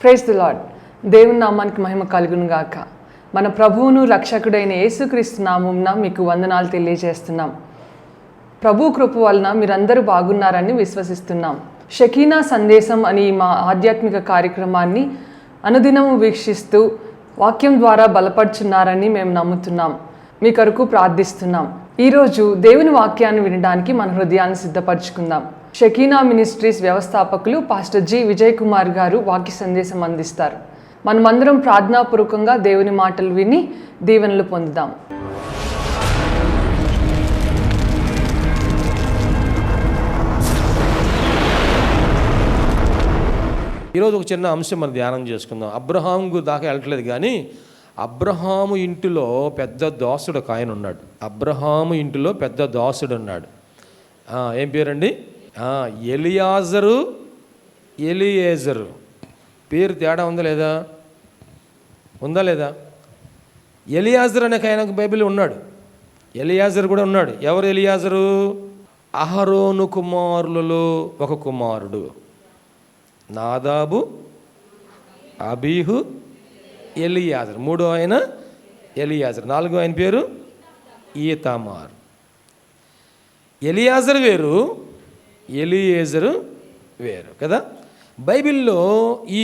Praise the lord. దేవుని నామానికి మహిమ కలుగును గాక. మన ప్రభువును రక్షకుడైన యేసుక్రీస్తు నామమున మీకు వందనాలు తెలియజేస్తున్నాం. ప్రభు కృప వలన మీరందరూ బాగున్నారని విశ్వసిస్తున్నాం. షకీనా సందేశం అని మా ఆధ్యాత్మిక కార్యక్రమాన్ని అనుదినము వీక్షిస్తూ వాక్యం ద్వారా బలపడుచున్నారని మేము నమ్ముతున్నాం. మీ కొరకు ప్రార్థిస్తున్నాం. ఈరోజు దేవుని వాక్యాన్ని వినడానికి మన హృదయాన్ని సిద్ధపరచుకుందాం. షకీనా మినిస్ట్రీస్ వ్యవస్థాపకులు పాస్టర్ జి విజయ్ కుమార్ గారు వాక్య సందేశం అందిస్తారు. మనమందరం ప్రార్థనాపూర్వకంగా దేవుని మాటలు విని దీవెనలు పొందుదాం. ఈరోజు ఒక చిన్న అంశం మనం ధ్యానం చేసుకుందాం. అబ్రహాము దాకా వెళ్ళట్లేదు, కానీ అబ్రహాము ఇంటిలో పెద్ద దాసుడు ఒక ఆయన ఉన్నాడు. అబ్రహాము ఇంటిలో పెద్ద దాసుడు ఉన్నాడు. ఏం పేరండి? ఎలియేజరు. పేరు తేడా ఉందా లేదా? ఎలియాజరు అనే ఆయన బైబిల్ ఉన్నాడు. ఎలియాజరు కూడా ఉన్నాడు. ఎవరు ఎలియాజరు? అహరోను కుమారులలో ఒక కుమారుడు. నాదాబు, అబీహు, ఎలియాజరు. మూడో ఆయన ఎలియాజరు. నాలుగో ఆయన పేరు ఈతామారు. ఎలియాజరు వేరు, ఎలియేజరు వేరు కదా. బైబిల్లో ఈ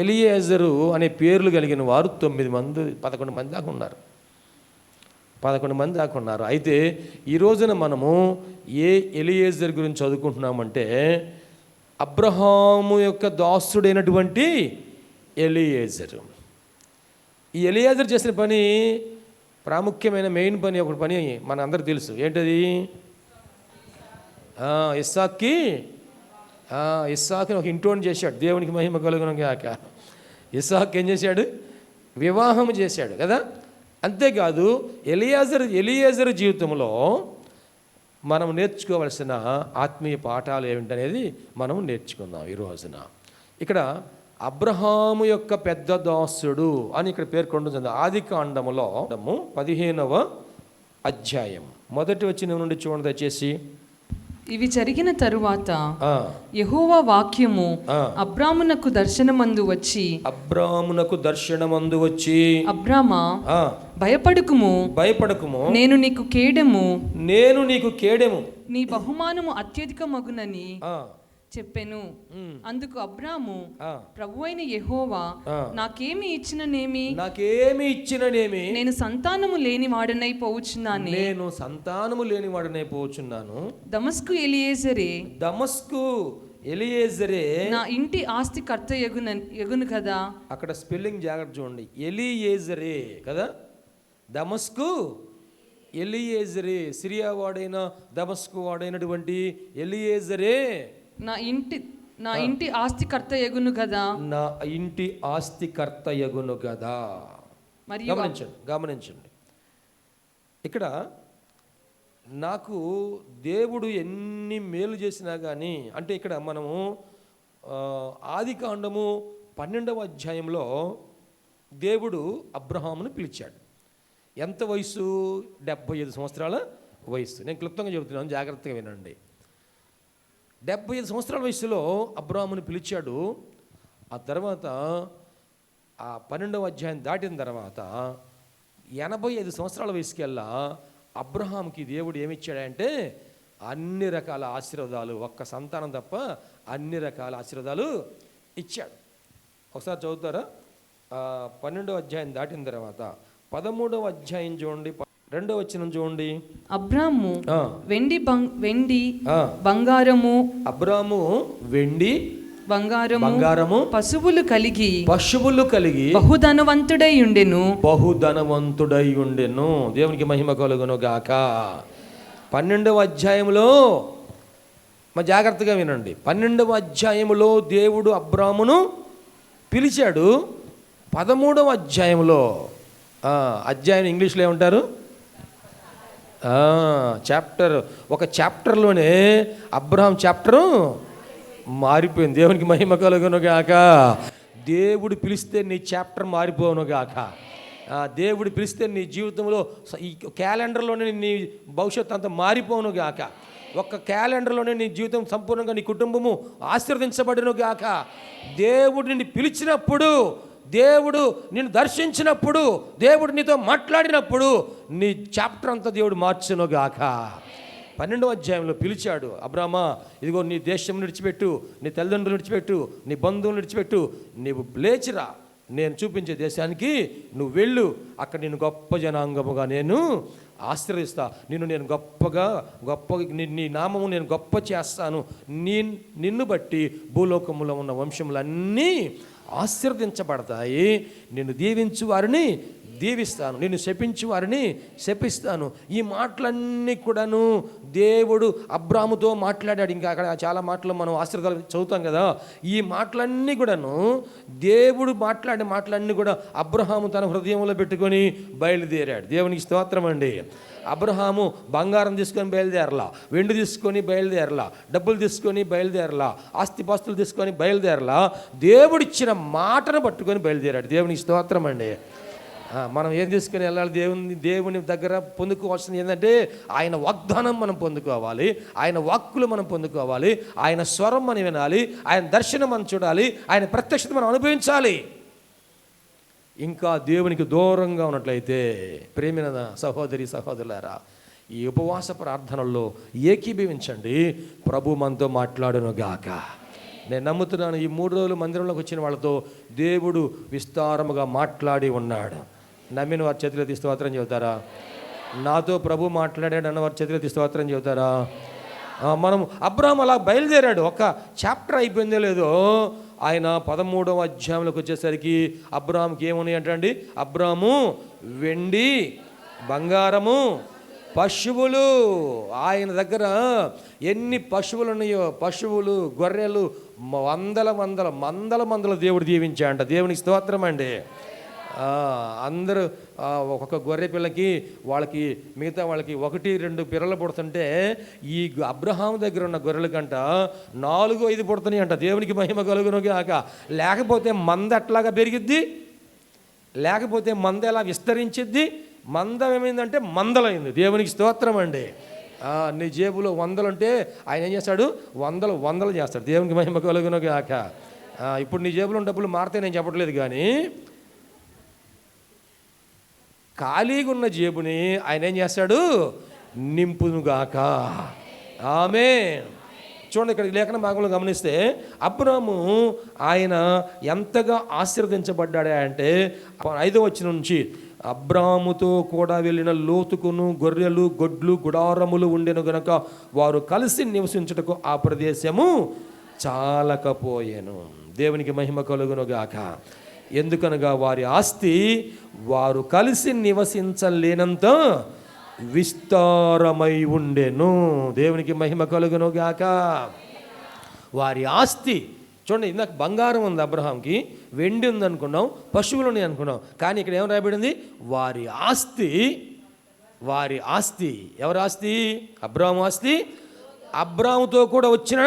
ఎలియేజరు అనే పేర్లు కలిగిన వారు 11 మంది దాకా ఉన్నారు. 11 మంది దాకా ఉన్నారు. అయితే ఈ రోజున మనము ఏ ఎలియేజర్ గురించి చదువుకుంటున్నామంటే అబ్రహాము యొక్క దాసుడైనటువంటి ఎలియేజరు. ఈ ఎలియేజర్ చేసిన పని, ప్రాముఖ్యమైన మెయిన్ పని, ఒక పని మన అందరికి తెలుసు. ఏంటది? ఇస్సాకుని ఒక ఇంటోని చేశాడు. దేవునికి మహిమ కలుగును గాక. ఇస్సాకు ఏం చేశాడు? వివాహం చేశాడు కదా. అంతేకాదు ఎలియేజరు జీవితంలో మనం నేర్చుకోవలసిన ఆత్మీయ పాఠాలు ఏమిటనేది మనం నేర్చుకుందాం ఈ రోజున. ఇక్కడ అబ్రహాము యొక్క పెద్ద దాసుడు అని ఇక్కడ పేర్కొంటుంది. ఆదికాండములో 15వ అధ్యాయం మొదటి వచనం నుండి చూడండి దయచేసి. ఇవి జరిగిన తరువాత యెహోవా వాక్యము అబ్రామునకు దర్శనమందు వచ్చి అబ్రామా, భయపడకుము, నేను నీకు కేడెము, నీ బహుమానము అత్యధికమగునని చెప్పెను. అందుకు అబ్రాము, ప్రభువైన యెహోవా నాకేమి ఇచ్చిననేమి, నేను సంతానము లేని వాడనై పోవుచున్నాను. దమస్కు ఎలియేజరే నా ఇంటి ఆస్తి కర్త యగును కదా. అక్కడ స్పెల్లింగ్ జాగ్రత్త చూడండి. ఎలియేజరే కదా. దమస్కు ఎలియేజరే, సిరియా వాడైన దమస్కు వాడైనటువంటి ఎలియేజరే నా ఇంటి ఆస్తికర్త యగును కదా. నా ఇంటి ఆస్తికర్త యగును కదా. గమనించండి. ఇక్కడ నాకు దేవుడు ఎన్ని మేలు చేసినా కానీ, అంటే ఇక్కడ మనము ఆదికాండము 12వ అధ్యాయంలో దేవుడు అబ్రహామును పిలిచాడు. ఎంత వయసు? 75 సంవత్సరాల వయసు. నేను క్లుప్తంగా చెబుతున్నాను, జాగ్రత్తగా వినండి. 75 సంవత్సరాల వయసులో అబ్రహామును పిలిచాడు. ఆ తర్వాత ఆ 12వ అధ్యాయం దాటిన తర్వాత 85 సంవత్సరాల వయసుకెల్లా అబ్రహాంకి దేవుడు ఏమిచ్చాడంటే అన్ని రకాల ఆశీర్వాదాలు, ఒక్క సంతానం తప్ప అన్ని రకాల ఆశీర్వాదాలు ఇచ్చాడు. ఒకసారి చదువుతారా? 12వ అధ్యాయం దాటిన తర్వాత 13వ అధ్యాయం చూడండి, 2వ వచనం చూడండి. అబ్రాము వెండి బంగారము, అబ్రాము వెండి బంగారము పశువులు కలిగి బహుధనవంతుడై ఉండెను. దేవునికి మహిమ కలుగును గాక. 12వ అధ్యాయంలో జాగ్రత్తగా వినండి. 12వ అధ్యాయంలో దేవుడు అబ్రామును పిలిచాడు. 13వ అధ్యాయంలో, అధ్యాయం ఇంగ్లీష్లో ఏమంటారు? ఒక చాప్టర్లోనే అబ్రహాం చాప్టరు మారిపోయింది. దేవునికి మహిమ కలుగును గాక. దేవుడు పిలిస్తే నీ చాప్టర్ మారిపోవును గాక. దేవుడు పిలిస్తే నీ జీవితంలో ఈ క్యాలెండర్లోనే నీ భవిష్యత్తు అంతా మారిపోవును గాక. ఒక్క క్యాలెండర్లోనే నీ జీవితం సంపూర్ణంగా, నీ కుటుంబము ఆశీర్వదించబడును గాక. దేవుడు నిన్ను పిలిచినప్పుడు, దేవుడు నిన్ను దర్శించినప్పుడు, దేవుడు నీతో మాట్లాడినప్పుడు నీ చాప్టర్ అంతా దేవుడు మార్చును గాక. 12వ అధ్యాయంలో పిలిచాడు, అబ్రామా ఇదిగో నీ దేశం విడిచిపెట్టు, నీ తల్లిదండ్రులు విడిచిపెట్టు, నీ బంధువులు విడిచిపెట్టు, నీవు లేచిరా, నేను చూపించే దేశానికి నువ్వు వెళ్ళు, అక్కడ నేను గొప్ప జనాంగముగా నేను ఆశీర్వదిస్తా, నేను గొప్పగా నీ నామము నేను గొప్ప చేస్తాను, నిన్ను బట్టి భూలోకములో ఉన్న వంశములన్నీ ఆశీర్వదించబడతాయి, నిన్ను దీవించు వారిని దీవిస్తాను, నిన్ను శపించు వారిని శపిస్తాను. ఈ మాటలన్నీ కూడాను దేవుడు అబ్రాముతో మాట్లాడాడు. ఇంకా అక్కడ చాలా మాటలు మనం ఆశీర్వాదాలు చదువుతాం కదా. ఈ మాటలన్నీ కూడాను దేవుడు మాట్లాడే మాటలన్నీ కూడా అబ్రహాము తన హృదయంలో పెట్టుకొని బయలుదేరాడు. దేవునికి స్తోత్రం అండి. అబ్రహాము బంగారం తీసుకొని బయలుదేరలా, వెండి తీసుకొని బయలుదేరలా, డబ్బులు తీసుకొని బయలుదేరలా, ఆస్తిపాస్తులు తీసుకొని బయలుదేరలా, దేవుడిచ్చిన మాటను పట్టుకొని బయలుదేరాడు. దేవునికి స్తోత్రం అండి. మనం ఏం తీసుకుని వెళ్ళాలి? దేవుని దగ్గర పొందుకోవాల్సింది ఏంటంటే ఆయన వాగ్దానం మనం పొందుకోవాలి, ఆయన వాక్కులు మనం పొందుకోవాలి, ఆయన స్వరం మనం వినాలి, ఆయన దర్శనం మనం చూడాలి, ఆయన ప్రత్యక్షత మనం అనుభవించాలి. ఇంకా దేవునికి దూరంగా ఉన్నట్లయితే ప్రేమైన సహోదరి సహోదరులారా, ఈ ఉపవాస ప్రార్థనల్లో ఏకీభవించండి. ప్రభు మనతో మాట్లాడును గాక. నేను నమ్ముతున్నాను, ఈ 3 రోజులు మందిరంలోకి వచ్చిన వాళ్ళతో దేవుడు విస్తారముగా మాట్లాడి ఉన్నాడు. నమ్మిన వారి చేతిలో తీసి స్తోత్రం చెబుతారా? నాతో ప్రభు మాట్లాడాడు అన్న వారి చేతిలో తీసి స్తోత్రం చెబుతారా? మనం అబ్రాహాము అలా బయలుదేరాడు. ఒక చాప్టర్ అయిపోయిందో లేదో, ఆయన 13వ అధ్యాయంలోకి వచ్చేసరికి అబ్రాహాముకి ఏమున్నాయి అంటండి? అబ్రాహాము వెండి, బంగారము, పశువులు. ఆయన దగ్గర ఎన్ని పశువులు ఉన్నాయో, పశువులు, గొర్రెలు, మందల దేవుడు దీవించాడంట. దేవునికి స్తోత్రం అండి. అందరూ ఒక్కొక్క గొర్రె పిల్లకి వాళ్ళకి మిగతా వాళ్ళకి 1-2 పిల్లలు పుడుతుంటే ఈ అబ్రహాము దగ్గర ఉన్న గొర్రెల కంట 4-5 పుడుతున్నాయి అంట. దేవునికి మహిమ కలుగును గాక. లేకపోతే మంద ఎట్లాగా పెరిగిద్ది, లేకపోతే మంద ఎలా విస్తరించిద్ది? మంద ఏమైందంటే మందలైంది. దేవునికి స్తోత్రం అండి. నీ జేబులో 100 ఉంటే ఆయన ఏం చేస్తాడు? 100 చేస్తాడు. దేవునికి మహిమ కలుగును గాక. ఇప్పుడు నీ జేబులో డబ్బులు మారితే నేను చెప్పట్లేదు, కానీ ఖాళీగా ఉన్న జేబుని ఆయన ఏం చేస్తాడు? నింపునుగాక. ఆమేన్. చూడండి, ఇక్కడ లేఖన భాగంలో గమనిస్తే అబ్రాహాము ఆయన ఎంతగా ఆశీర్వదించబడ్డాడే అంటే 5వ వచనం నుంచి, అబ్రాహాముతో కూడా వెళ్ళిన లోతుకును గొర్రెలు, గొడ్లు, గుడారములు ఉండెను గనక వారు కలిసి నివసించుటకు ఆ ప్రదేశము చాలకపోయెను. దేవునికి మహిమ కలుగును గాక. ఎందుకనగా వారి ఆస్తి వారు కలిసి నివసించలేనంత విస్తారమై ఉండెను. దేవునికి మహిమ కలుగును గాక. వారి ఆస్తి చూడండి, ఇందాక బంగారం ఉంది అబ్రహాంకి, వెండి ఉంది అనుకున్నాం, పశువులు ఉన్నాయి అనుకున్నాం, కానీ ఇక్కడ ఏం రాయబడింది? వారి ఆస్తి. వారి ఆస్తి ఎవరి ఆస్తి? అబ్రహాము ఆస్తి, అబ్రహాముతో కూడా వచ్చిన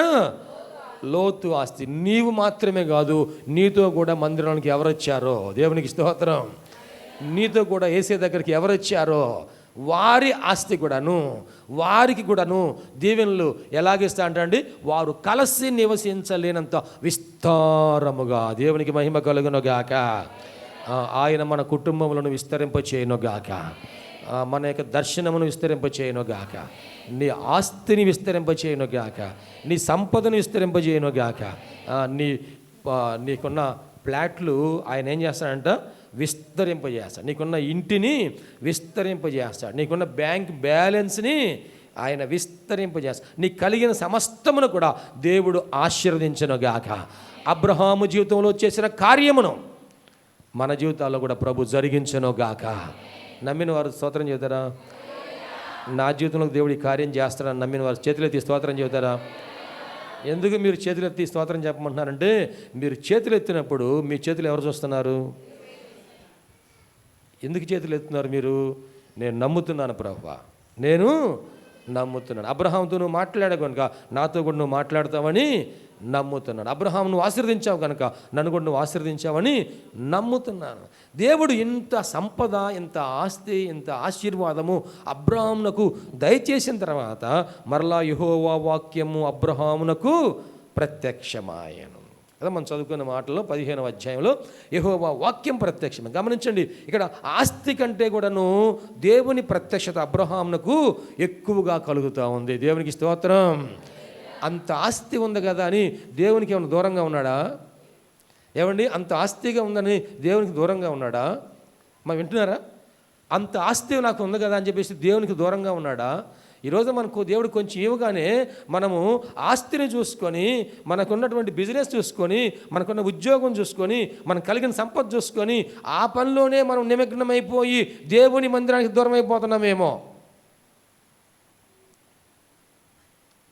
లోతు ఆస్తి. నీవు మాత్రమే కాదు, నీతో కూడా మందిరానికి ఎవరు వచ్చారో, దేవునికి స్తోత్రం, నీతో కూడా యేసే దగ్గరికి ఎవరు వచ్చారో వారి ఆస్తి కూడాను, వారికి కూడాను దీవెనలు ఎలాగిస్తా అంటే వారు కలిసి నివసించలేనంత విస్తారముగా. దేవునికి మహిమ కలుగును గాక. ఆయన మన కుటుంబములను విస్తరింపచేయును గాక, మన యొక్క దర్శనమును విస్తరింపచేయును గాక, నీ ఆస్తిని విస్తరింపచేయును గాక, నీ సంపదను విస్తరింపచేయును గాక. నీకున్న ప్లాట్లు ఆయన ఏం చేస్తాడంట? విస్తరింపజేస్తాడు. నీకున్న ఇంటిని విస్తరింపజేస్తాడు. నీకున్న బ్యాంక్ బ్యాలెన్స్ని ఆయన విస్తరింపజేస్తాడు. నీకు కలిగిన సమస్తమును కూడా దేవుడు ఆశీర్వదించును గాక. అబ్రహాము జీవితంలో చేసిన కార్యమును మన జీవితాల్లో కూడా ప్రభు జరిగించును గాక. నమ్మిన వారు స్తోత్రం చెబుతారా? నా జీవితంలో దేవుడు ఈ కార్యం చేస్తారని నమ్మిన వారు చేతులెత్తి స్తోత్రం చెబుతారా? ఎందుకు మీరు చేతులెత్తి స్తోత్రం చెప్పమంటున్నారంటే, మీరు చేతులు ఎత్తినప్పుడు మీ చేతులు ఎవరు చూస్తున్నారు? ఎందుకు చేతులు ఎత్తున్నారు మీరు? నేను నమ్ముతున్నాను ప్రభువా, నేను నమ్ముతున్నాను. అబ్రహాంతో నువ్వు మాట్లాడావు కనుక నాతో కూడా నువ్వు మాట్లాడతావని నమ్ముతున్నాను. అబ్రహాం నువ్వు ఆశీర్వదించావు కనుక నన్ను కూడా నువ్వు ఆశీర్వదించావని నమ్ముతున్నాను. దేవుడు ఇంత సంపద, ఇంత ఆస్తి, ఇంత ఆశీర్వాదము అబ్రహామునకు దయచేసిన తర్వాత మరలా యెహోవా వాక్యము అబ్రహామునకు ప్రత్యక్షమాయను కదా. మనం చదువుకున్న మాటల్లో 15వ అధ్యాయంలో యెహోవా వాక్యం ప్రత్యక్షమే. గమనించండి, ఇక్కడ ఆస్తి కంటే కూడాను దేవుని ప్రత్యక్షత అబ్రహామునకు ఎక్కువగా కలుగుతూ ఉంది. దేవునికి స్తోత్రం. అంత ఆస్తి ఉంది కదా అని దేవునికి ఏమైనా దూరంగా ఉన్నాడా? ఏమండి, అంత ఆస్తిగా ఉందని దేవునికి దూరంగా ఉన్నాడా? మనం వింటున్నారా? అంత ఆస్తి నాకు ఉంది కదా అని చెప్పేసి దేవునికి దూరంగా ఉన్నాడా? ఈరోజు మనకు దేవుడు కొంచెం ఇవ్వగానే మనము ఆస్తిని చూసుకొని, మనకున్నటువంటి బిజినెస్ చూసుకొని, మనకున్న ఉద్యోగం చూసుకొని, మనకు కలిగిన సంపద చూసుకొని ఆ పనిలోనే మనం నిమగ్నమైపోయి దేవుని మందిరానికి దూరం అయిపోతున్నామేమో.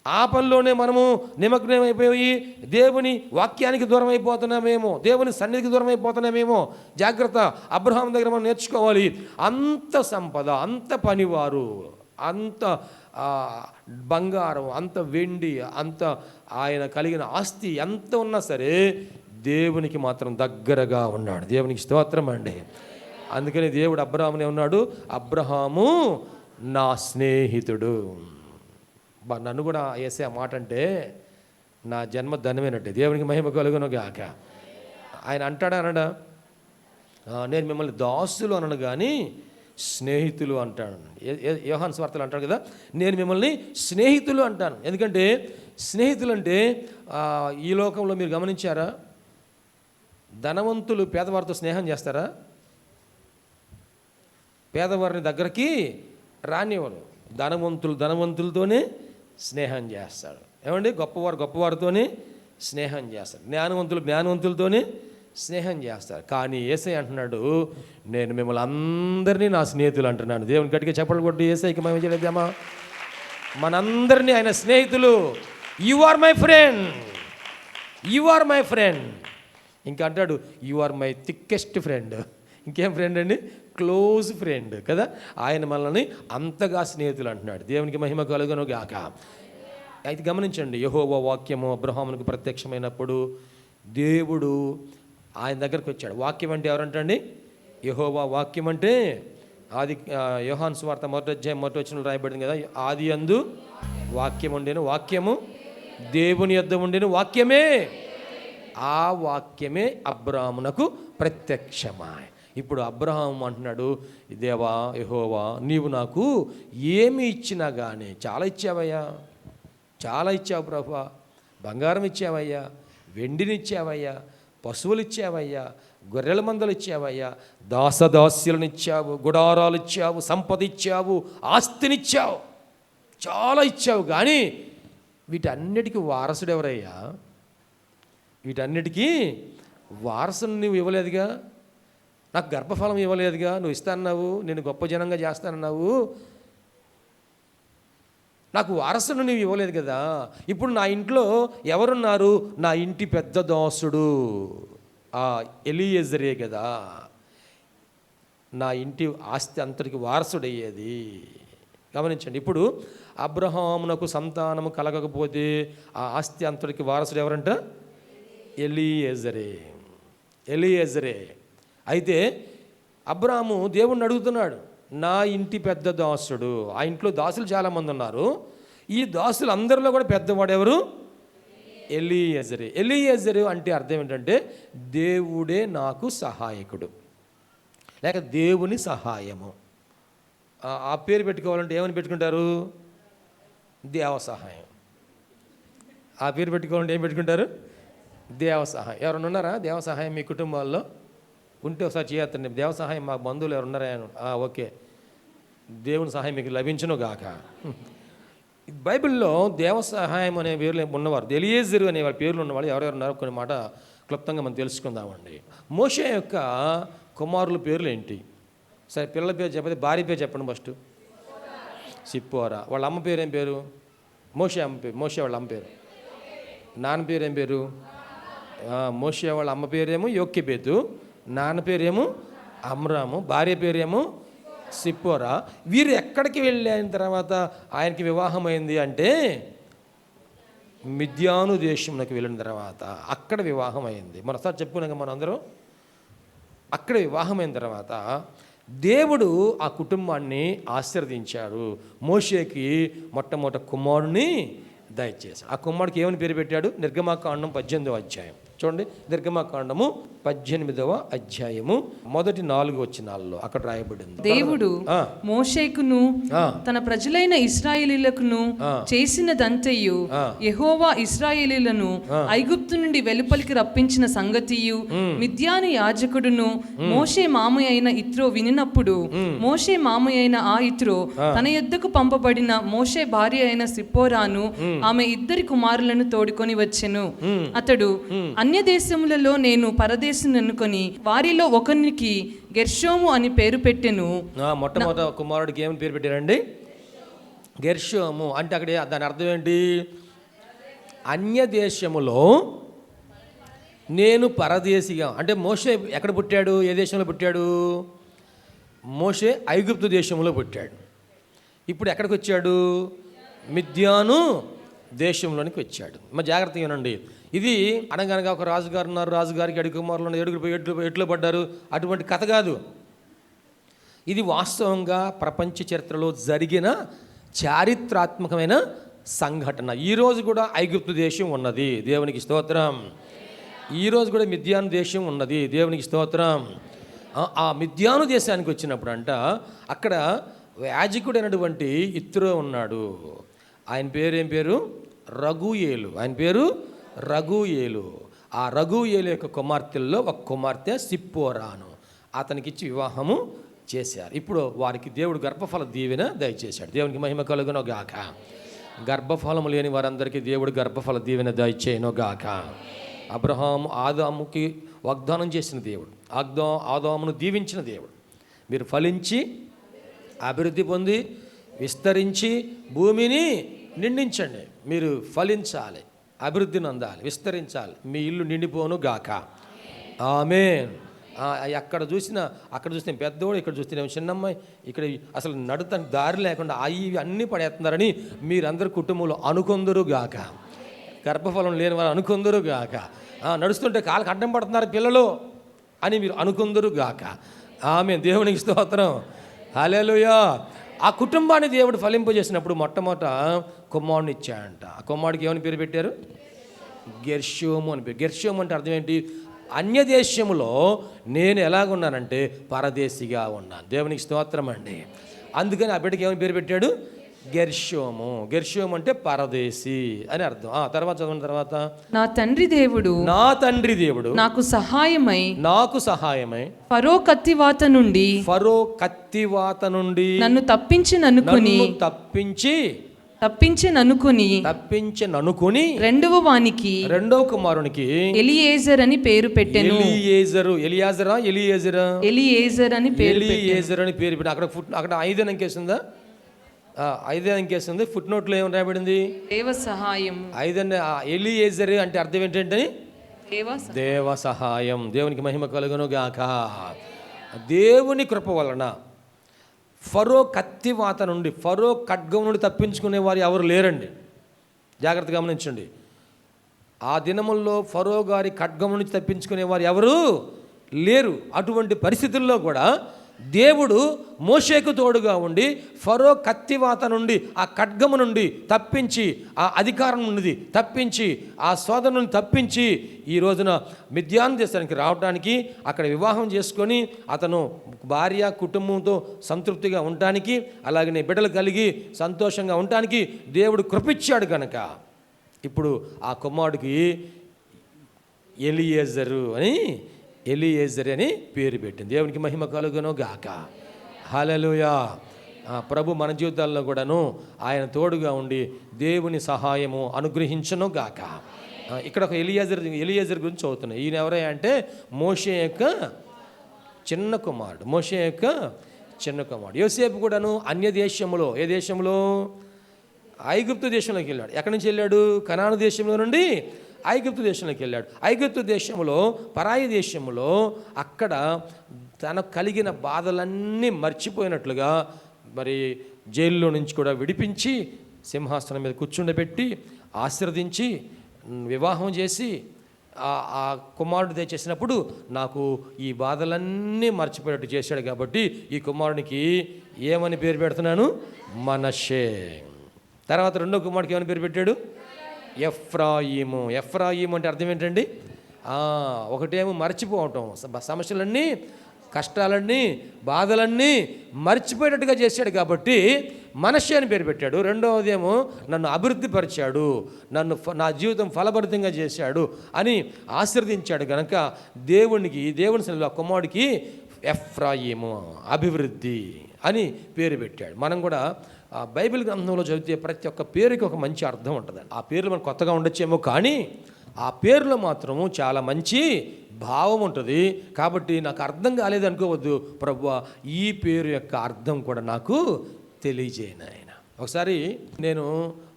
ఆ పనిలోనే మనము నిమగ్నమైపోయి దేవుని వాక్యానికి దూరం అయిపోతున్నామేమో, దేవుని సన్నిధికి దూరం అయిపోతున్నామేమో. జాగ్రత్త. అబ్రహాం దగ్గర మనం నేర్చుకోవాలి. అంత సంపద, అంత పనివారు, అంత బంగారం, అంత వెండి, అంత ఆయన కలిగిన ఆస్తి ఎంత ఉన్నా సరే దేవునికి మాత్రం దగ్గరగా ఉన్నాడు. దేవునికి స్తోత్రం అండి. అందుకని దేవుడు అబ్రహామునే ఉన్నాడు, అబ్రహాము నా స్నేహితుడు. నన్ను కూడా వేసే ఆ మాట అంటే నా జన్మ ధన్యమైనట్టే. దేవునికి మహిమ కలుగును గాక. ఆయన అంటాడా అనడా? నేను మిమ్మల్ని దాసులు అనను కానీ స్నేహితులు అంటాను. యోహాను సువార్తలో అంటాడు కదా, నేను మిమ్మల్ని స్నేహితులు అంటాను. ఎందుకంటే స్నేహితులు అంటే ఈ లోకంలో మీరు గమనించారా? ధనవంతులు పేదవారితో స్నేహం చేస్తారా? పేదవారిని దగ్గరికి రానివ్వరు. ధనవంతులతోనే స్నేహం చేస్తాడు. ఏమండి, గొప్పవారితోనే స్నేహం చేస్తాడు. జ్ఞానవంతులతోనే స్నేహం చేస్తారు. కానీ యేసయ్య అంటున్నాడు, నేను మిమ్మల్ని అందరినీ నా స్నేహితులు అంటున్నాను. దేవుని గట్టిగా చెప్పలు కొట్టి యేసయ్యకి మేము చేయలేదామా? మనందరినీ ఆయన స్నేహితులు. You are my friend, you are my friend. ఇంకా అంటాడు, you are my thickest friend. ఇంకేం ఫ్రెండ్ అండి? క్లోజ్ ఫ్రెండ్ కదా. ఆయన మనల్ని అంతగా స్నేహితులు అంటున్నాడు. దేవునికి మహిమ కలుగును గాక. అయితే గమనించండి, యెహోవా వాక్యము అబ్రహామునకు ప్రత్యక్షమైనప్పుడు దేవుడు ఆయన దగ్గరికి వచ్చాడు. వాక్యం అంటే ఎవరంటండి? యెహోవా. వాక్యం అంటే యోహాను సువార్త 1వ అధ్యాయం 1వ వచనంలో రాయబడింది కదా, ఆది యందు వాక్యం ఉండెను, వాక్యము దేవుని యొద్ద ఉండెను, వాక్యమే. ఆ వాక్యమే అబ్రహామునకు ప్రత్యక్షమాయ. ఇప్పుడు అబ్రహాము అంటున్నాడు, దేవా యెహోవా, నీవు నాకు ఏమి ఇచ్చినా కానీ, చాలా ఇచ్చావయ్యా, చాలా ఇచ్చావు ప్రభువా. బంగారం ఇచ్చావయ్యా, వెండిని ఇచ్చావయ్యా, పశువులు ఇచ్చావయ్యా, గొర్రెల మందలు ఇచ్చావయ్యా, దాసదాస్యులను ఇచ్చావు, గుడారాలు ఇచ్చావు, సంపద ఇచ్చావు, ఆస్తినిచ్చావు, చాలా ఇచ్చావు. కానీ వీటన్నిటికీ వారసుడు ఎవరయ్యా? వీటన్నిటికీ వారసుని నువ్వు ఇవ్వలేదుగా, నాకు గర్భఫలం ఇవ్వలేదుగా, నువ్వు ఇస్తానన్నావు, నేను గొప్ప జనంగా చేస్తానన్నావు, నాకు వారసును నువ్వు ఇవ్వలేదు కదా. ఇప్పుడు నా ఇంట్లో ఎవరున్నారు? నా ఇంటి పెద్ద దాసుడు ఎలీయెజరే కదా. నా ఇంటి ఆస్తి అంతటికి వారసుడయ్యేది. గమనించండి, ఇప్పుడు అబ్రహామునకు సంతానము కలగకపోతే ఆ ఆస్తి అంతటికి వారసుడు ఎవరంట? ఎలీయెజరే. అయితే అబ్రహాము దేవుణ్ణి అడుగుతున్నాడు, నా ఇంటి పెద్ద దాసుడు. ఆ ఇంట్లో దాసులు చాలామంది ఉన్నారు. ఈ దాసులు అందరిలో కూడా పెద్దవాడు ఎవరు? ఎలీయెజరు అంటే అర్థం ఏంటంటే దేవుడే నాకు సహాయకుడు, లేక దేవుని సహాయము. ఆ పేరు పెట్టుకోవాలంటే ఏమని పెట్టుకుంటారు? దేవ సహాయం. ఆ పేరు పెట్టుకోవాలంటే ఏం పెట్టుకుంటారు? దేవ సహాయం. ఎవరైనా ఉన్నారా దేవ సహాయం మీ కుటుంబాల్లో? ఉంటే ఒకసారి చేయొద్దండి. దేవ సహాయం మా బంధువులు ఎవరు ఉన్నారా? ఓకే, దేవుని సహాయం మీకు లభించును గాక. బైబిల్లో దేవ సహాయం అనే పేర్లు ఉన్నవారు, ఎలీయెజరు అనే వారి పేర్లు ఉన్నవాళ్ళు ఎవరెవరు ఉన్నారో కొన్ని మాట క్లుప్తంగా మనం తెలుసుకుందామండి. మోషే యొక్క కుమారుల పేర్లు ఏంటి? సరే, పిల్లల పేరు చెప్పండి, భార్య పేరు చెప్పండి ఫస్ట్. సిప్పోరా. వాళ్ళ అమ్మ పేరు ఏం పేరు? మోషే అమ్మ పేరు. మోషే వాళ్ళ అమ్మ పేరు. నాన్న పేరు ఏం పేరు? మోషే వాళ్ళ అమ్మ పేరేమో యోక్యబేతు, నాన్న పేరేమో అమ్రాము, భార్య పేరేమో సిప్పోరా. వీరు ఎక్కడికి వెళ్ళిన తర్వాత ఆయనకి వివాహం అయింది అంటే మిద్యాను దేశంలోకి వెళ్ళిన తర్వాత అక్కడ వివాహం అయింది. మనసారి చెప్పుకున్నాక మనం అందరం అక్కడ వివాహమైన తర్వాత దేవుడు ఆ కుటుంబాన్ని ఆశీర్వదించాడు. మోషేకి మొట్టమొదటి కుమారుని దయచేశాడు. ఆ కుమారుడికి ఏమని పేరు పెట్టాడు? నిర్గమాకాండం 18వ అధ్యాయం చూడండి. నిర్గమాకాండము 18వ అధ్యాయము మొదటి 4 వచనాల్లో అక్కడ రాయబడింది. దేవుడు మోషేకును తన ప్రజలైన ఇశ్రాయేలీయులకును చేసినదంతయు యెహోవా ఇశ్రాయేలీయులను ఐగుప్తు నుండి వెలుపలికి రప్పించిన సంగతియు మిద్యాను యాజకుడును మోషే మామయ్య అయిన ఇత్రో వినినప్పుడు మోషే మామయ్య అయిన ఆ ఇత్రో తన యొద్దకు పంపబడిన మోషే భార్య అయిన సిప్పోరాను ఆమె ఇద్దరి కుమారులను తోడుకొని వచ్చెను. అతడు అన్య దేశములలో నేను పరదేశం అనుకొని వారిలో ఒకనికి గెర్షోము అని పేరు పెట్టెను. మొట్టమొదటి కుమారుడికి ఏమని పేరు పెట్టారండి? గెర్షోము. అంటే అక్కడ దాని అర్థం ఏంటి? అన్య దేశములో నేను పరదేశిగా. అంటే మోషే ఎక్కడ పుట్టాడు? ఏ దేశంలో పుట్టాడు? మోషే ఐగుప్తు దేశంలో పుట్టాడు. ఇప్పుడు ఎక్కడికి వచ్చాడు? మిద్యాను దేశంలోనికి వచ్చాడు. మరి జాగ్రత్తగా వినండి. ఇది అనగనగా ఒక రాజుగారు ఉన్నారు, రాజుగారికి 7 కుమారులు, 7 ఎట్లు పడ్డారు, అటువంటి కథ కాదు. ఇది వాస్తవంగా ప్రపంచ చరిత్రలో జరిగిన చారిత్రాత్మకమైన సంఘటన. ఈరోజు కూడా ఐగుప్తు దేశం ఉన్నది, దేవునికి స్తోత్రం. ఈరోజు కూడా మిద్యాను దేశం ఉన్నది, దేవునికి స్తోత్రం. ఆ మిద్యాను దేశానికి వచ్చినప్పుడు అంట అక్కడ యాజకుడైనటువంటి ఇత్రో ఉన్నాడు. ఆయన పేరు ఏం పేరు? రఘుయేలు. ఆయన పేరు రఘుయేలు. ఆ రఘుయేలు యొక్క కుమార్తెల్లో ఒక కుమార్తె సిప్పోరాను. అతనికి ఇచ్చి వివాహము చేశారు. ఇప్పుడు వారికి దేవుడు గర్భఫల దీవెన దయచేశాడు. దేవునికి మహిమ కలుగునో గాక. గర్భఫలము లేని వారందరికీ దేవుడు గర్భఫల దీవెన దయచేయనో గాక. అబ్రహాము ఆదాముకి వాగ్దానం చేసిన దేవుడు, ఆదామును దీవించిన దేవుడు. మీరు ఫలించి అభివృద్ధి పొంది విస్తరించి భూమిని నిండించండి. మీరు ఫలించాలి, అభివృద్ధిని అందాలి, విస్తరించాలి, మీ ఇల్లు నిండిపోను గాక. ఆమేన్. అక్కడ చూసిన పెద్దోడు, ఇక్కడ చూస్తే చిన్నమ్మాయి, ఇక్కడ అసలు నడుత దారి లేకుండా ఇవి అన్నీ పడేస్తున్నారని మీరందరూ కుటుంబంలో అనుకొందరు గాక. గర్భఫలం లేని వారు అనుకొందరు గాక. నడుస్తుంటే కాళ్ళకి అడ్డం పడుతున్నారు పిల్లలు అని మీరు అనుకొందరు గాక. ఆమేన్. దేవునికి స్తోత్రం. హల్లెలూయా. ఆ కుటుంబాన్ని దేవుడు ఫలింపజేసినప్పుడు మొట్టమొదట కుమారుని ఇచ్చాడంట. ఆ కుమారుడికి ఏమని పేరు పెట్టారు? గెర్షోము అని పేరు. గెర్షోము అంటే అర్థం ఏంటి? అన్య దేశంలో నేను ఎలాగున్నానంటే పరదేశిగా ఉన్నాను. దేవునికి స్తోత్రం అండి. అందుకని ఆ బిడ్డకి ఏమని పేరు పెట్టాడు? గెర్షోము. గెర్షోము అంటే పరదేశి అని అర్థం. తర్వాత చదవని తర్వాత నా తండ్రి దేవుడు నాకు సహాయమై ఫరో కత్తివాత నుండి నన్ను తప్పించిననుకొని రెండవ కుమారునికి ఎలియేజర్ అని పేరు పెట్టెను. ఎలియేజర్ అని పేరు పెట్టాడు. అక్కడ 5 అంకేసిందా? 5 అంకేసింది. ఫుట్ నోట్లో ఏమని రాయబడింది? దేవ సహాయం. 5 ఎలియేజర్ అంటే అర్థం ఏంటంటే దేవ సహాయం. దేవునికి మహిమ కలుగును గాక. దేవుని కృప వలన ఫరో కత్తివాత నుండి, ఫరో ఖడ్గం నుండి తప్పించుకునే వారు ఎవరు లేరండి. జాగ్రత్తగా గమనించండి. ఆ దినముల్లో ఫరో గారి ఖడ్గం నుంచి తప్పించుకునే వారు ఎవరు లేరు. అటువంటి పరిస్థితుల్లో కూడా దేవుడు మోషేకు తోడుగా ఉండి ఫరో కత్తివాత నుండి, ఆ ఖడ్గము నుండి తప్పించి, ఆ అధికారం నుండి తప్పించి, ఆ శోధన నుండి తప్పించి ఈ రోజున మిద్యాను దేశానికి రావడానికి, అక్కడ వివాహం చేసుకొని అతను భార్య కుటుంబంతో సంతృప్తిగా ఉండటానికి, అలాగనే బిడ్డలు కలిగి సంతోషంగా ఉండటానికి దేవుడు కృపిచ్చాడు కనుక ఇప్పుడు ఆ కుమారుడికి ఎలియేజరు అని పేరు పెట్టింది. దేవునికి మహిమ కలుగును గాక. హల్లెలూయా. ప్రభు మన జీవితాల్లో కూడాను ఆయన తోడుగా ఉండి దేవుని సహాయము అనుగ్రహించను గాక. ఇక్కడ ఒక ఎలియేజర్ గురించి చదువుతున్నాయి. ఈయన ఎవరై అంటే మోషే యొక్క చిన్న కుమారుడు. యోసేపు కూడాను అన్య దేశంలో, ఏ దేశంలో? ఐగుప్తు దేశంలోకి వెళ్ళాడు. ఎక్కడి నుంచి వెళ్ళాడు? కనాను దేశంలో నుండి ఐగుప్తు దేశంలోకి వెళ్ళాడు. ఐగుప్తు దేశంలో, పరాయి దేశంలో అక్కడ తనకు కలిగిన బాధలన్నీ మర్చిపోయినట్లుగా మరి జైల్లో నుంచి కూడా విడిపించి సింహాసనం మీద కూర్చుండబెట్టి ఆశీర్వదించి వివాహం చేసి ఆ కుమారుడు దయచేసినప్పుడు నాకు ఈ బాధలన్నీ మర్చిపోయేట్టు చేశాడు. కాబట్టి ఈ కుమారునికి ఏమని పేరు పెడుతున్నాను? మనష్షే. తర్వాత రెండో కుమారుడికి ఏమని పేరు పెట్టాడు? ఎఫ్రాయిము. ఎఫ్రాయిము అంటే అర్థం ఏంటండి? ఒకటేమో మర్చిపోవటం, సమస్యలన్నీ, కష్టాలన్నీ, బాధలన్నీ మర్చిపోయేటట్టుగా చేశాడు కాబట్టి మనష్షే అని పేరు పెట్టాడు. రెండవదేమో నన్ను అభివృద్ధి పరిచాడు, నా జీవితం ఫలభరితంగా చేశాడు అని ఆశీర్వదించాడు కనుక దేవుని సన్నిధిలో కుమారుడికి ఎఫ్రాయిము, అభివృద్ధి అని పేరు పెట్టాడు. మనం కూడా బైబిల్ గ్రంథంలో చదివితే ప్రతి ఒక్క పేరుకి ఒక మంచి అర్థం ఉంటుంది. ఆ పేర్లు మనకు కొత్తగా ఉండొచ్చేమో కానీ ఆ పేరులో మాత్రము చాలా మంచి భావం ఉంటుంది. కాబట్టి నాకు అర్థం కాలేదు అనుకోవద్దు, ప్రభువా ఈ పేరు యొక్క అర్థం కూడా నాకు తెలియజేయను ఆయన. ఒకసారి నేను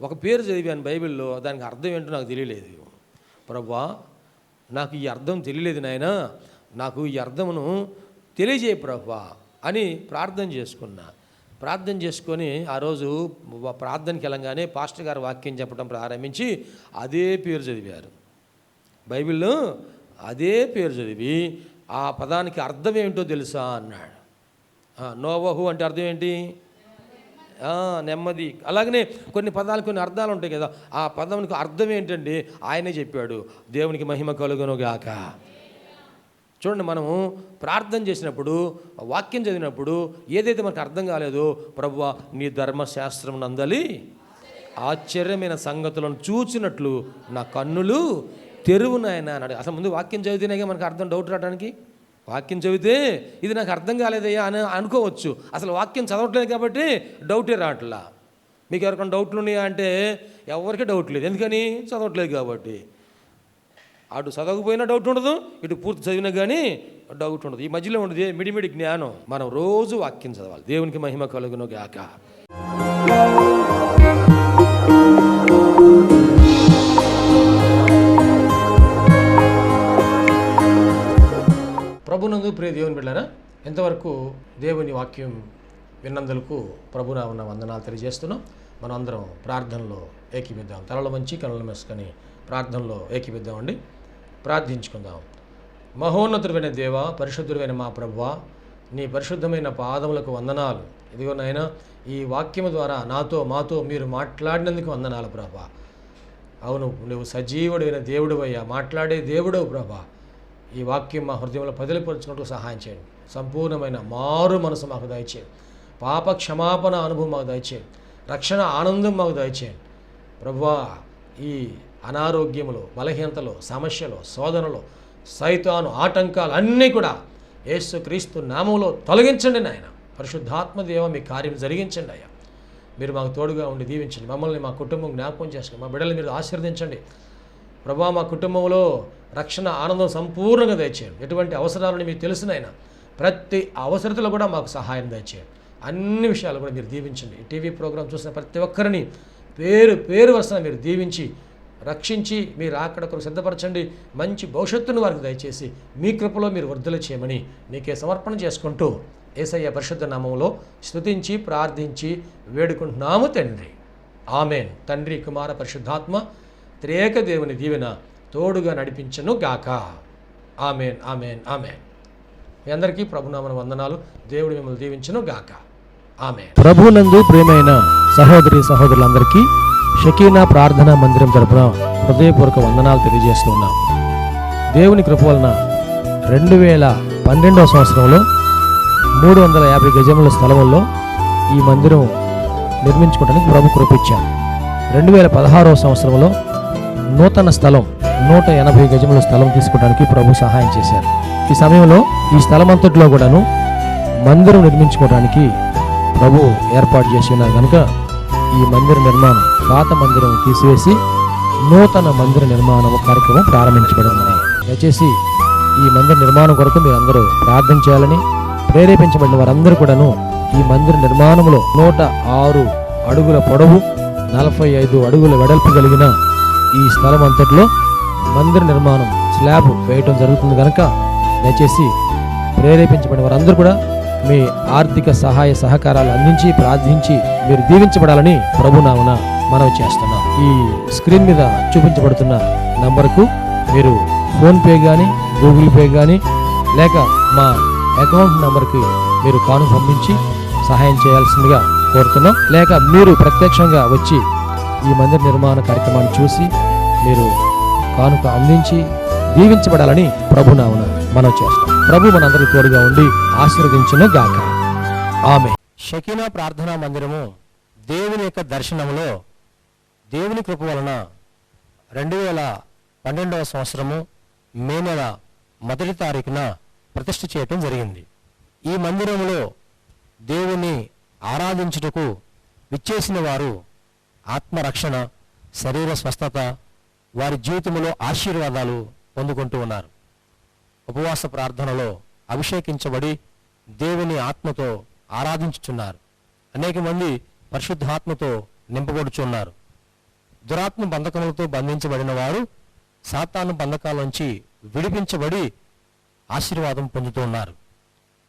ఒక పేరు చదివాను బైబిల్లో, దానికి అర్థం ఏంటో నాకు తెలియలేదు. ప్రభువా నాకు ఈ అర్థం తెలియలేదు నాయన, నాకు ఈ అర్థమును తెలియజేయ ప్రభువా అని ప్రార్థన చేసుకున్నా. ప్రార్థన చేసుకొని ఆ రోజు ప్రార్థనకి వెళ్ళంగానే పాస్టర్ గారు వాక్యం చెప్పడం ప్రారంభించి అదే పేరు చదివారు. బైబిల్లో అదే పేరు చదివి ఆ పదానికి అర్థం ఏమిటో తెలుసా అన్నాడు. నోవహు అంటే అర్థం ఏంటి? నెమ్మది. అలాగనే కొన్ని పదాలు, కొన్ని అర్థాలు ఉంటాయి కదా, ఆ పదానికి అర్థం ఏంటండి ఆయనే చెప్పాడు. దేవునికి మహిమ కలుగును గాక. చూడండి, మనము ప్రార్థన చేసినప్పుడు, వాక్యం చదివినప్పుడు ఏదైతే మనకు అర్థం కాలేదో, ప్రభువా నీ ధర్మశాస్త్రం నందలి ఆశ్చర్యమైన సంగతులను చూచినట్లు నా కన్నులు తెరువునాయన అన్నాడు. అసలు ముందు వాక్యం చదివితేనే మనకు అర్థం, డౌట్ రావడానికి. వాక్యం చదివితే ఇది నాకు అర్థం కాలేదయ్యా అని అనుకోవచ్చు. అసలు వాక్యం చదవట్లేదు కాబట్టి డౌటే రావట్లా. మీకు ఎవరికైనా డౌట్లు ఉన్నాయా అంటే ఎవరికి డౌట్ లేదు. ఎందుకని? చదవట్లేదు కాబట్టి. అటు చదవకపోయినా డౌట్ ఉండదు, ఇటు పూర్తి చదివినా కానీ డౌట్ ఉండదు. ఈ మధ్యలో ఉండదు మిడిమిడి జ్ఞానం. మనం రోజు వాక్యం చదవాలి. దేవునికి మహిమ కలుగును గాక. ప్రభునందు ప్రియ దేవుని బిడ్డలారా, ఎంతవరకు దేవుని వాక్యం విన్నందులకు ప్రభునామమున వందనాలు తెలియజేస్తున్నాం. మనం అందరం ప్రార్థనలో ఏకీపిద్దాం. తలలు వంచి కనులు మూసుకొని ప్రార్థనలో ఏకీపిద్దామండి. ప్రార్థించుకుందాం. మహోన్నతుడైన దేవ, పరిశుద్ధుడైన మా ప్రభువా, నీ పరిశుద్ధమైన పాదములకు వందనాలు. ఇదిగో నాయన, ఈ వాక్యము ద్వారా మాతో మీరు మాట్లాడినందుకు వందనాలు ప్రభువా. అవును, నువ్వు సజీవుడైన దేవుడివయ్యా, మాట్లాడే దేవుడవు ప్రభువా. ఈ వాక్యం మా హృదయంలో పదిలిపరుచుకుంటూ సహాయం చేయండి. సంపూర్ణమైన మారు మనసు మాకు దయచేయండి. పాప క్షమాపణ అనుభవం మాకు దయచేయండి. రక్షణ ఆనందం మాకు దయచేయండి ప్రభువా. ఈ అనారోగ్యములు, బలహీనతలు, సమస్యలు, శోధనలు, సైతాను ఆటంకాలు అన్నీ కూడా యేసుక్రీస్తు నామములో తొలగించండి నాయన. పరిశుద్ధాత్మ దేవ, మీ కార్యం జరిగించండి అయ్యా. మీరు మాకు తోడుగా ఉండి దీవించండి. మమ్మల్ని, మా కుటుంబం జ్ఞాపకం చేసుకోండి. మా బిడ్డలు మీరు ఆశీర్వదించండి ప్రభువా. మా కుటుంబంలో రక్షణ ఆనందం సంపూర్ణంగా దయచేయండి. ఎటువంటి అవసరాలని మీకు తెలుసునైనా ప్రతి అవసరతలో కూడా మాకు సహాయం దయచేయండి. అన్ని విషయాలు కూడా మీరు దీవించండి. ఈ టీవీ ప్రోగ్రాం చూసిన ప్రతి ఒక్కరిని పేరు వరుసన మీరు దీవించి రక్షించి మీరు అక్కడ కొరకు సిద్ధపరచండి. మంచి భవిష్యత్తును వారికి దయచేసి మీ కృపలో మీరు వర్ధలు చేయమని నీకే సమర్పణ చేసుకుంటూ యేసయ్య పరిశుద్ధ నామములో స్తుతించి ప్రార్థించి వేడుకుంటున్నాము తండ్రి. ఆమెన్. తండ్రి, కుమార, పరిశుద్ధాత్మ త్రియేక దేవుని దీవెన తోడుగా నడిపించను గాక. Amen, amen, amen. మీ అందరికీ ప్రభునామన వందనాలు. దేవుడు మిమ్మల్ని దీవించను గాక. ఆమెన్. ప్రభునందు ప్రియమైన సహోదరి సహోదరులందరికీ షకీనా ప్రార్థనా మందిరం తరపున హృదయపూర్వక వందనాలు తెలియజేస్తున్నాం. దేవుని కృప వలన 2012వ సంవత్సరంలో 350 గజముల స్థలంలో ఈ మందిరం నిర్మించుకోవడానికి ప్రభు కృపించారు. 2016వ సంవత్సరంలో నూతన స్థలం 180 గజముల స్థలం తీసుకోవడానికి ప్రభు సహాయం చేశారు. ఈ సమయంలో ఈ స్థలం అంతట్లో కూడాను మందిరం నిర్మించుకోవడానికి ప్రభు ఏర్పాటు చేసి ఉన్నారు కనుక ఈ మందిర నిర్మాణం, పాత మందిరం తీసివేసి నూతన మందిర నిర్మాణం కార్యక్రమం ప్రారంభించబడింది. దయచేసి ఈ మందిర నిర్మాణం కొరకు మీరు అందరూ ప్రార్థన చేయాలని, ప్రేరేపించబడిన వారందరూ కూడాను ఈ మందిర నిర్మాణంలో 106 అడుగుల పొడవు, 45 అడుగుల వెడల్పు కలిగిన ఈ స్థలం అంతట్లో మందిర నిర్మాణం స్లాబ్ వేయటం జరుగుతుంది కనుక దయచేసి ప్రేరేపించబడిన వారందరూ కూడా మీ ఆర్థిక సహాయ సహకారాలు అందించి ప్రార్థించి మీరు దీవించబడాలని ప్రభునామమున మనవి చేస్తున్నాం. ఈ స్క్రీన్ మీద చూపించబడుతున్న నంబర్కు మీరు ఫోన్పే కానీ, గూగుల్ పే కానీ, లేక మా అకౌంట్ నంబర్కి మీరు కాను పంపించి సహాయం చేయాల్సిందిగా కోరుతున్నాం. లేక మీరు ప్రత్యక్షంగా వచ్చి ఈ మందిర నిర్మాణ కార్యక్రమాన్ని చూసి మీరు కానుక అందించి దీవించబడాలని ప్రభునామమున మనం చేస్తాం. ప్రభు మనందరికీ తోడుగా ఉండి ఆశీర్వదించును గాక. ఆమె. షకీనా ప్రార్థనా మందిరము దేవుని యొక్క దర్శనములో దేవుని కృప వలన 2012వ సంవత్సరము మే నెల 1వ తారీఖున ప్రతిష్ఠ చేయటం జరిగింది. ఈ మందిరములో దేవుని ఆరాధించుటకు విచ్చేసిన వారు ఆత్మరక్షణ, శరీర స్వస్థత, వారి జీవితంలో ఆశీర్వాదాలు పొందుకుంటూ ఉన్నారు. ఉపవాస ప్రార్థనలో అభిషేకించబడి దేవుని ఆత్మతో ఆరాధించుచున్నారు. అనేక మంది పరిశుద్ధాత్మతో నింపబడుచున్నారు. దురాత్మ బంధకములతో బంధించబడిన వారు సాతాను బంధకాల విడిపించబడి ఆశీర్వాదం పొందుతూ ఉన్నారు.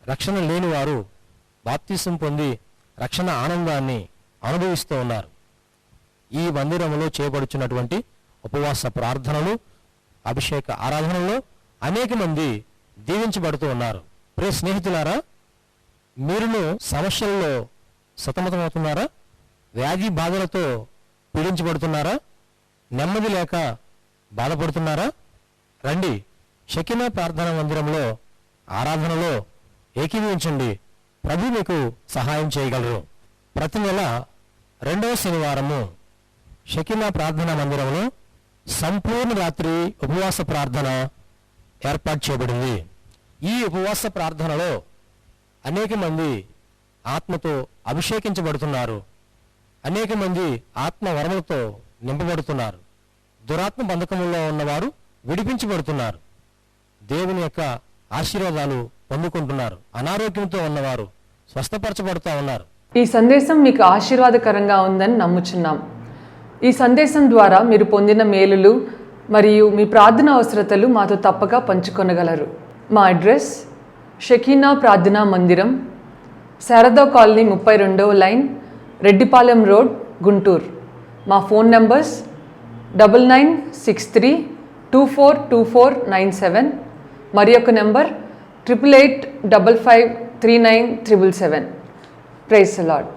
రక్షణ లేని వారు బాప్తిసం పొంది రక్షణ ఆనందాన్ని అనుభవిస్తూ ఉన్నారు. ఈ మందిరంలో చేయబడుచున్నటువంటి ఉపవాస ప్రార్థనలు, అభిషేక ఆరాధనలో అనేక మంది దీవించబడుతూ ఉన్నారు. ప్రియ స్నేహితులారా, మీరును సమస్యల్లో సతమతమవుతున్నారా? వ్యాధి బాధలతో పీడించబడుతున్నారా? నెమ్మది లేక బాధపడుతున్నారా? రండి, షకీనా ప్రార్థనా మందిరంలో ఆరాధనలో ఏకీభవించండి. ప్రభు మీకు సహాయం చేయగలరు. ప్రతి నెల 2వ శనివారము షకీనా ప్రార్థనా మందిరంలో సంపూర్ణ రాత్రి ఉపవాస ప్రార్థన ఏర్పాటు చేయబడింది. ఈ ఉపవాస ప్రార్థనలో అనేక మంది ఆత్మతో అభిషేకించబడుతున్నారు. అనేక మంది ఆత్మ వరములతో నింపబడుతున్నారు. దురాత్మ బంధకముల్లో ఉన్నవారు విడిపించబడుతున్నారు. దేవుని యొక్క ఆశీర్వాదాలు పొందుకుంటున్నారు. అనారోగ్యంతో ఉన్నవారు స్వస్థపరచబడుతూ ఉన్నారు. ఈ సందేశం మీకు ఆశీర్వాదకరంగా ఉందని నమ్ముచున్నాం. ఈ సందేశం ద్వారా మీరు పొందిన మేలులు మరియు మీ ప్రార్థన అవసరతలు మాతో తప్పక పంచుకొనగలరు. మా అడ్రస్ షకీనా ప్రార్థనా మందిరం, శారదా కాలనీ 32వ లైన్, రెడ్డిపాలెం రోడ్, గుంటూరు. మా ఫోన్ నంబర్స్ 9963242497, మరి యొక్క నెంబర్ 8885539777. Praise the lord.